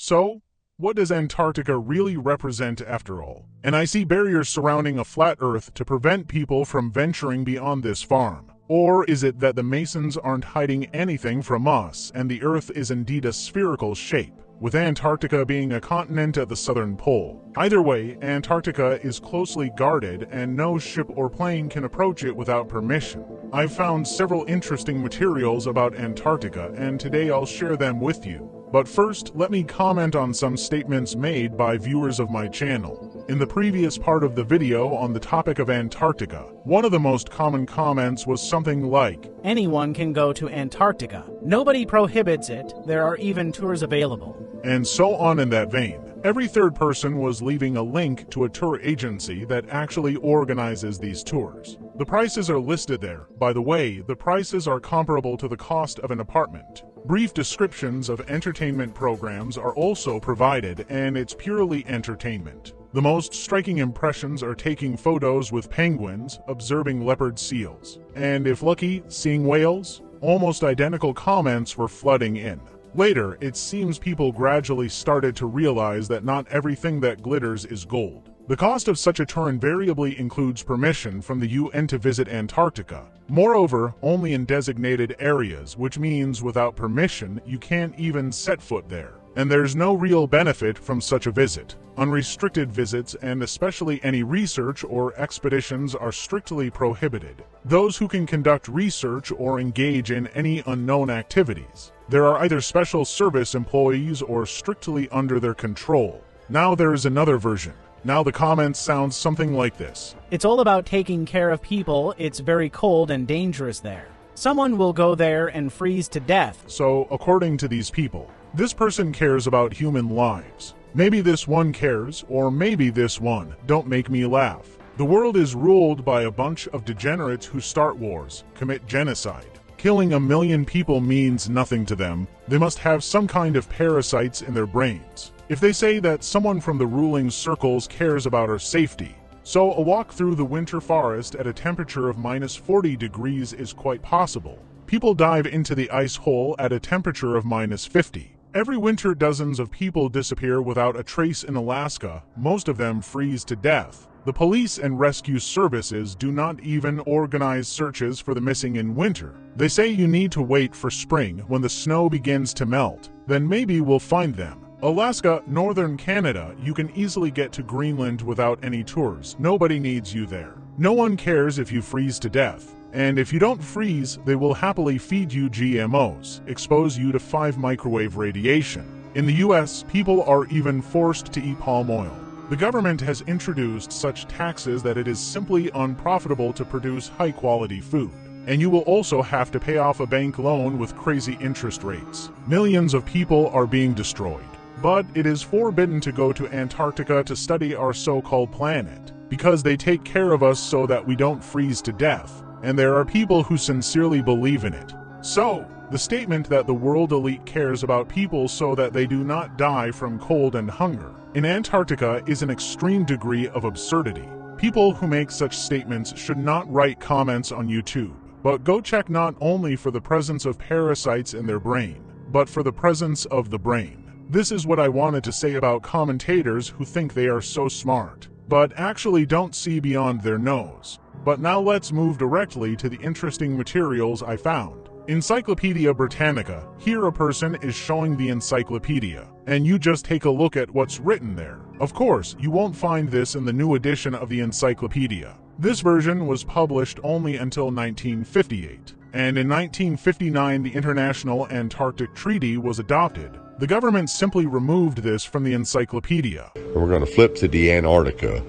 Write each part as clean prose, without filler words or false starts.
So, what does Antarctica really represent after all? And I see barriers surrounding a flat Earth to prevent people from venturing beyond this farm. Or is it that the Masons aren't hiding anything from us and the Earth is indeed a spherical shape, with Antarctica being a continent at the southern pole? Either way, Antarctica is closely guarded and no ship or plane can approach it without permission. I've found several interesting materials about Antarctica and today I'll share them with you. But first, let me comment on some statements made by viewers of my channel. In the previous part of the video on the topic of Antarctica, one of the most common comments was something like, "Anyone can go to Antarctica. Nobody prohibits it. There are even tours available." And so on in that vein. Every third person was leaving a link to a tour agency that actually organizes these tours. The prices are listed there. By the way, the prices are comparable to the cost of an apartment. Brief descriptions of entertainment programs are also provided, and it's purely entertainment. The most striking impressions are taking photos with penguins, observing leopard seals, and if lucky, seeing whales. Almost identical comments were flooding in. Later, it seems people gradually started to realize that not everything that glitters is gold. The cost of such a tour invariably includes permission from the UN to visit Antarctica. Moreover, only in designated areas, which means without permission, you can't even set foot there. And there's no real benefit from such a visit. Unrestricted visits, and especially any research or expeditions, are strictly prohibited. Those who can conduct research or engage in any unknown activities, there are either special service employees or strictly under their control. Now there is another version. Now the comment sounds something like this. "It's all about taking care of people. It's very cold and dangerous there. Someone will go there and freeze to death." So, according to these people, this person cares about human lives. Maybe this one cares, or maybe this one. Don't make me laugh. The world is ruled by a bunch of degenerates who start wars, commit genocide. Killing 1 million people means nothing to them. They must have some kind of parasites in their brains. If they say that someone from the ruling circles cares about our safety, so a walk through the winter forest at a temperature of -40 degrees is quite possible. People dive into the ice hole at a temperature of -50. Every winter dozens of people disappear without a trace in Alaska, most of them freeze to death. The police and rescue services do not even organize searches for the missing in winter. They say you need to wait for spring when the snow begins to melt, then maybe we'll find them. Alaska, northern Canada, you can easily get to Greenland without any tours. Nobody needs you there. No one cares if you freeze to death. And if you don't freeze, they will happily feed you GMOs, expose you to 5 microwave radiation. In the US, people are even forced to eat palm oil. The government has introduced such taxes that it is simply unprofitable to produce high-quality food. And you will also have to pay off a bank loan with crazy interest rates. Millions of people are being destroyed. But it is forbidden to go to Antarctica to study our so-called planet, because they take care of us so that we don't freeze to death, and there are people who sincerely believe in it. So, the statement that the world elite cares about people so that they do not die from cold and hunger in Antarctica is an extreme degree of absurdity. People who make such statements should not write comments on YouTube, but go check not only for the presence of parasites in their brain, but for the presence of the brain. This is what I wanted to say about commentators who think they are so smart, but actually don't see beyond their nose. But now let's move directly to the interesting materials I found. Encyclopedia Britannica. Here a person is showing the encyclopedia, and you just take a look at what's written there. Of course, you won't find this in the new edition of the encyclopedia. This version was published only until 1958, and in 1959 the International Antarctic Treaty was adopted. The government simply removed this from the encyclopedia. We're going to flip to the Antarctica,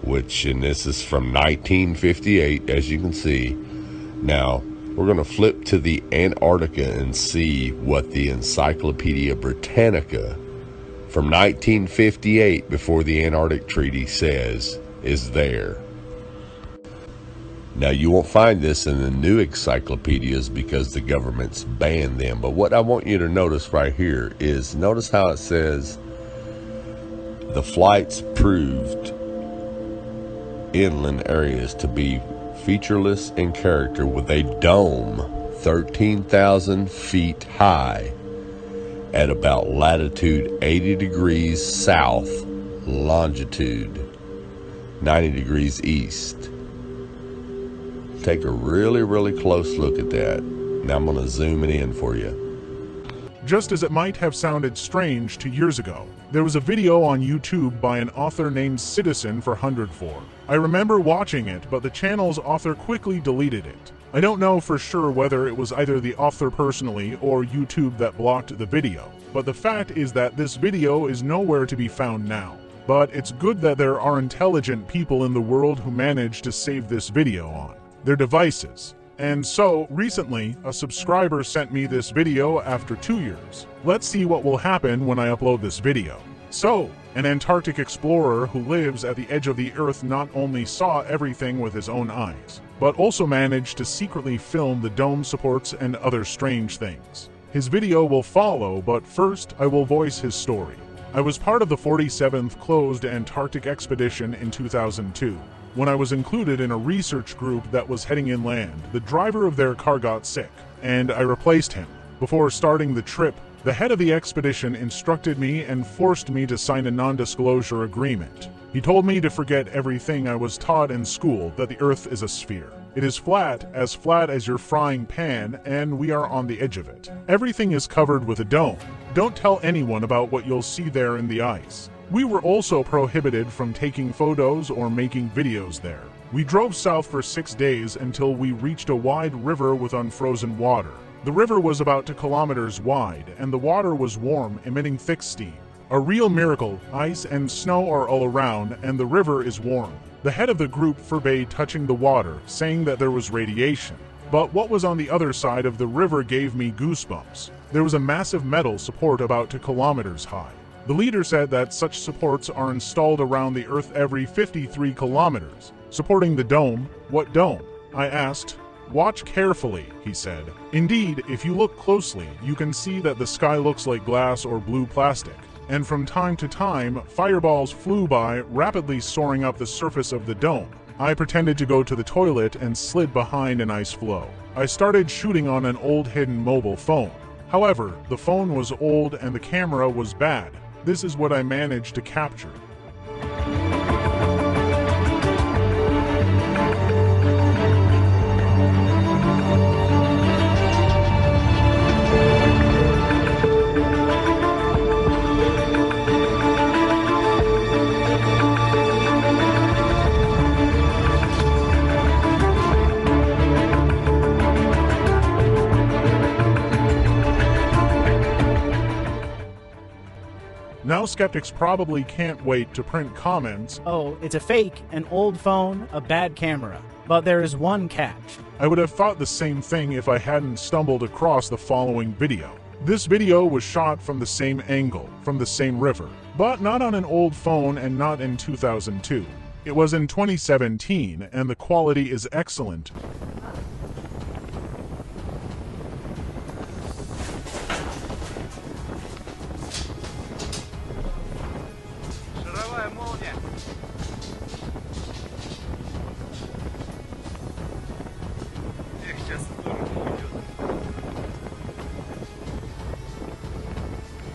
and this is from 1958, as you can see. Now, we're going to flip to the Antarctica and see what the Encyclopedia Britannica from 1958, before the Antarctic Treaty, says is there. Now, you won't find this in the new encyclopedias because the government's banned them. But what I want you to notice right here is, notice how it says the flights proved inland areas to be featureless in character, with a dome 13,000 feet high at about latitude 80 degrees south, longitude 90 degrees east. Take a really close look at that. Now I'm going to zoom it in for you. Just as it might have sounded strange 2 years ago, there was a video on YouTube by an author named Citizen for 104. I remember watching it, but the channel's author quickly deleted it. I don't know for sure whether it was either the author personally or YouTube that blocked the video, but the fact is that this video is nowhere to be found now. But it's good that there are intelligent people in the world who managed to save this video on their devices. And so, recently, a subscriber sent me this video after 2 years. Let's see what will happen when I upload this video. So, an Antarctic explorer who lives at the edge of the Earth not only saw everything with his own eyes, but also managed to secretly film the dome supports and other strange things. His video will follow, but first I will voice his story. I was part of the 47th closed Antarctic expedition in 2002. When I was included in a research group that was heading inland, the driver of their car got sick, and I replaced him. Before starting the trip, the head of the expedition instructed me and forced me to sign a non-disclosure agreement. He told me to forget everything I was taught in school, that the Earth is a sphere. It is flat as your frying pan, and we are on the edge of it. Everything is covered with a dome. Don't tell anyone about what you'll see there in the ice. We were also prohibited from taking photos or making videos there. We drove south for 6 days until we reached a wide river with unfrozen water. The river was about 2 kilometers wide, and the water was warm, emitting thick steam. A real miracle. Ice and snow are all around, and the river is warm. The head of the group forbade touching the water, saying that there was radiation. But what was on the other side of the river gave me goosebumps. There was a massive metal support about 2 kilometers high. The leader said that such supports are installed around the Earth every 53 kilometers, supporting the dome. What dome? I asked. Watch carefully, he said. Indeed, if you look closely, you can see that the sky looks like glass or blue plastic. And from time to time, fireballs flew by, rapidly soaring up the surface of the dome. I pretended to go to the toilet and slid behind an ice floe. I started shooting on an old hidden mobile phone. However, the phone was old and the camera was bad. This is what I managed to capture. Now skeptics probably can't wait to print comments. Oh, it's a fake, an old phone, a bad camera. But there is one catch. I would have thought the same thing if I hadn't stumbled across the following video. This video was shot from the same angle, from the same river, but not on an old phone and not in 2002. It was in 2017, and the quality is excellent.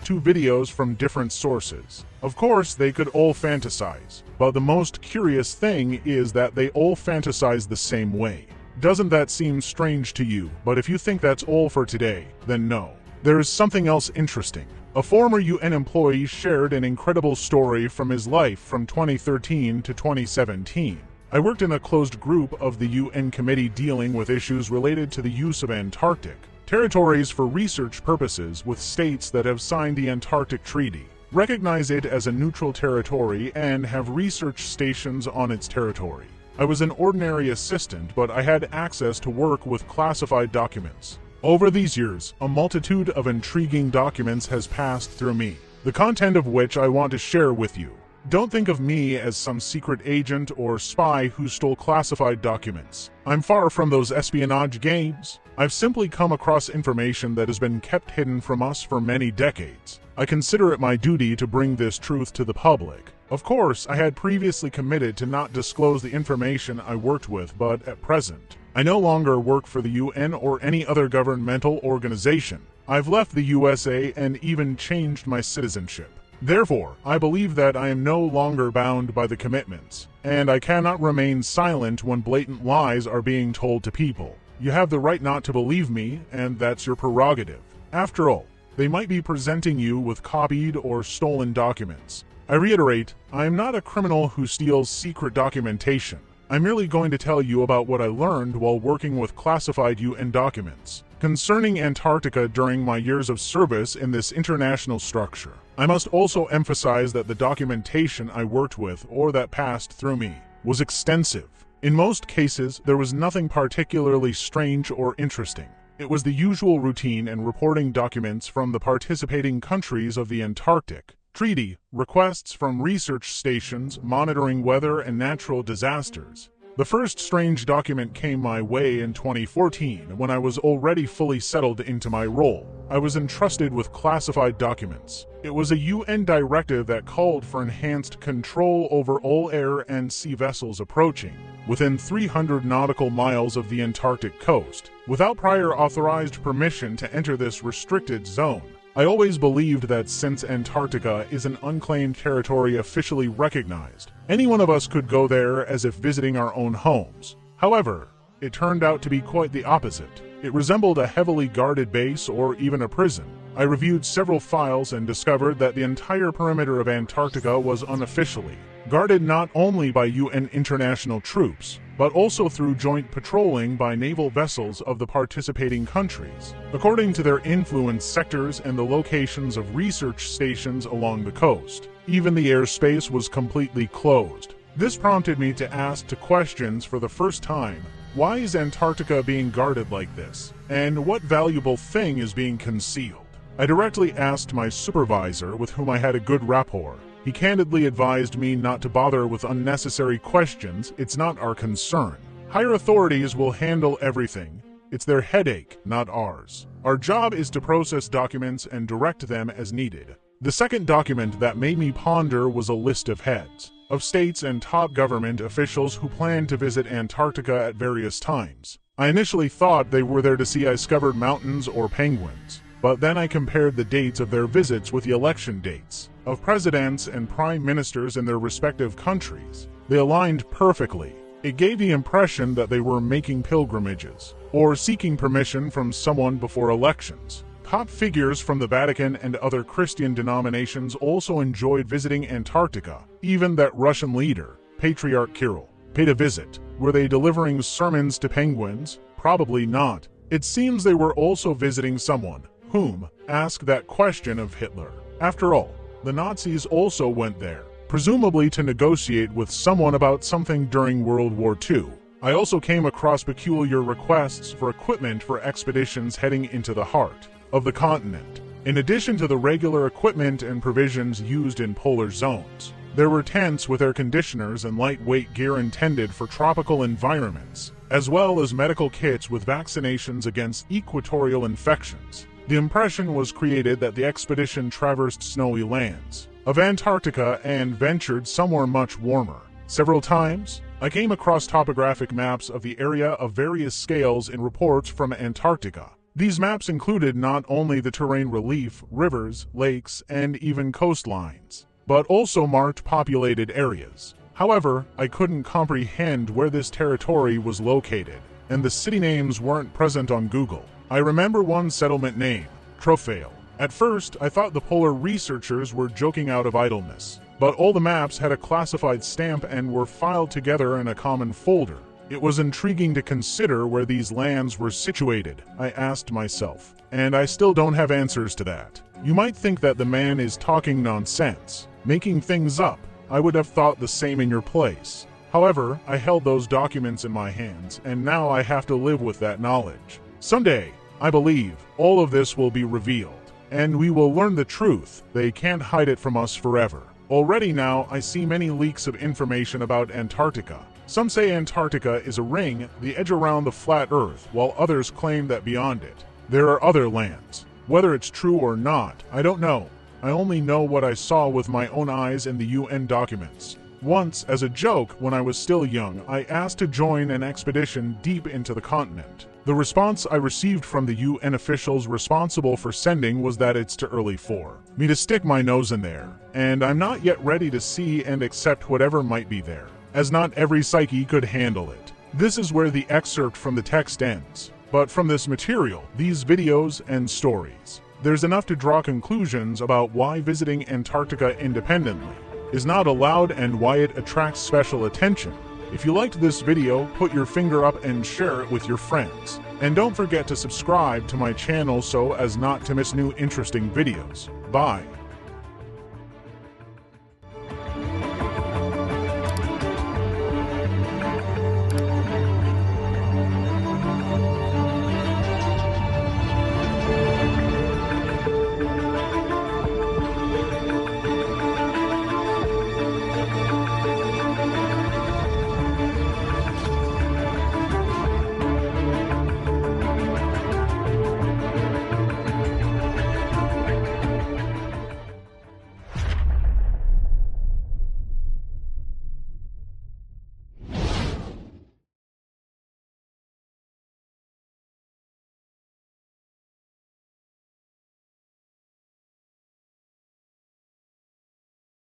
Two videos from different sources. Of course, they could all fantasize, but the most curious thing is that they all fantasize the same way. Doesn't that seem strange to you? But if you think that's all for today, then no. There is something else interesting. A former UN employee shared an incredible story from his life from 2013 to 2017. I worked in a closed group of the UN committee dealing with issues related to the use of Antarctic territories for research purposes with states that have signed the Antarctic Treaty, recognize it as a neutral territory, and have research stations on its territory. I was an ordinary assistant, but I had access to work with classified documents. Over these years, a multitude of intriguing documents has passed through me, the content of which I want to share with you. Don't think of me as some secret agent or spy who stole classified documents. I'm far from those espionage games. I've simply come across information that has been kept hidden from us for many decades. I consider it my duty to bring this truth to the public. Of course, I had previously committed to not disclose the information I worked with, but at present, I no longer work for the UN or any other governmental organization. I've left the USA and even changed my citizenship. Therefore, I believe that I am no longer bound by the commitments, and I cannot remain silent when blatant lies are being told to people. You have the right not to believe me, and that's your prerogative. After all, they might be presenting you with copied or stolen documents. I reiterate, I am not a criminal who steals secret documentation. I'm merely going to tell you about what I learned while working with classified UN documents concerning Antarctica during my years of service in this international structure. I must also emphasize that the documentation I worked with or that passed through me was extensive. In most cases, there was nothing particularly strange or interesting. It was the usual routine and reporting documents from the participating countries of the Antarctic Treaty, requests from research stations monitoring weather and natural disasters. The first strange document came my way in 2014 when I was already fully settled into my role. I was entrusted with classified documents. It was a UN directive that called for enhanced control over all air and sea vessels approaching within 300 nautical miles of the Antarctic coast, without prior authorized permission to enter this restricted zone. I always believed that since Antarctica is an unclaimed territory officially recognized, any one of us could go there as if visiting our own homes. However, it turned out to be quite the opposite. It resembled a heavily guarded base or even a prison. I reviewed several files and discovered that the entire perimeter of Antarctica was unofficially guarded not only by UN international troops, but also through joint patrolling by naval vessels of the participating countries, according to their influence sectors and the locations of research stations along the coast. Even the airspace was completely closed. This prompted me to ask two questions for the first time. Why is Antarctica being guarded like this? And what valuable thing is being concealed? I directly asked my supervisor, with whom I had a good rapport. He candidly advised me not to bother with unnecessary questions. It's not our concern. Higher authorities will handle everything. It's their headache, not ours. Our job is to process documents and direct them as needed. The second document that made me ponder was a list of heads of states and top government officials who planned to visit Antarctica at various times. I initially thought they were there to see ice-covered mountains or penguins, but then I compared the dates of their visits with the election dates of presidents and prime ministers in their respective countries. They aligned perfectly. It gave the impression that they were making pilgrimages or seeking permission from someone before elections. Top figures from the Vatican and other Christian denominations also enjoyed visiting Antarctica. Even that Russian leader, Patriarch Kirill, paid a visit. Were they delivering sermons to penguins? Probably not. It seems they were also visiting someone whom asked that question of Hitler. After all, the Nazis also went there, presumably to negotiate with someone about something during World War II. I also came across peculiar requests for equipment for expeditions heading into the heart of the continent. In addition to the regular equipment and provisions used in polar zones, there were tents with air conditioners and lightweight gear intended for tropical environments, as well as medical kits with vaccinations against equatorial infections. The impression was created that the expedition traversed snowy lands of Antarctica and ventured somewhere much warmer. Several times, I came across topographic maps of the area of various scales in reports from Antarctica. These maps included not only the terrain relief, rivers, lakes, and even coastlines, but also marked populated areas. However, I couldn't comprehend where this territory was located, and the city names weren't present on Google. I remember one settlement name, Trofeo. At first, I thought the polar researchers were joking out of idleness, but all the maps had a classified stamp and were filed together in a common folder. It was intriguing to consider where these lands were situated, I asked myself, and I still don't have answers to that. You might think that the man is talking nonsense, making things up. I would have thought the same in your place. However, I held those documents in my hands, and now I have to live with that knowledge. Someday, I believe, all of this will be revealed, and we will learn the truth. They can't hide it from us forever. Already now, I see many leaks of information about Antarctica. Some say Antarctica is a ring, the edge around the flat Earth, while others claim that beyond it, there are other lands. Whether it's true or not, I don't know. I only know what I saw with my own eyes in the UN documents. Once, as a joke, when I was still young, I asked to join an expedition deep into the continent. The response I received from the UN officials responsible for sending was that it's too early for me to stick my nose in there, and I'm not yet ready to see and accept whatever might be there, as not every psyche could handle it. This is where the excerpt from the text ends. But from this material, these videos and stories, there's enough to draw conclusions about why visiting Antarctica independently is not allowed and why it attracts special attention. If you liked this video, put your finger up and share it with your friends. And don't forget to subscribe to my channel so as not to miss new interesting videos. Bye.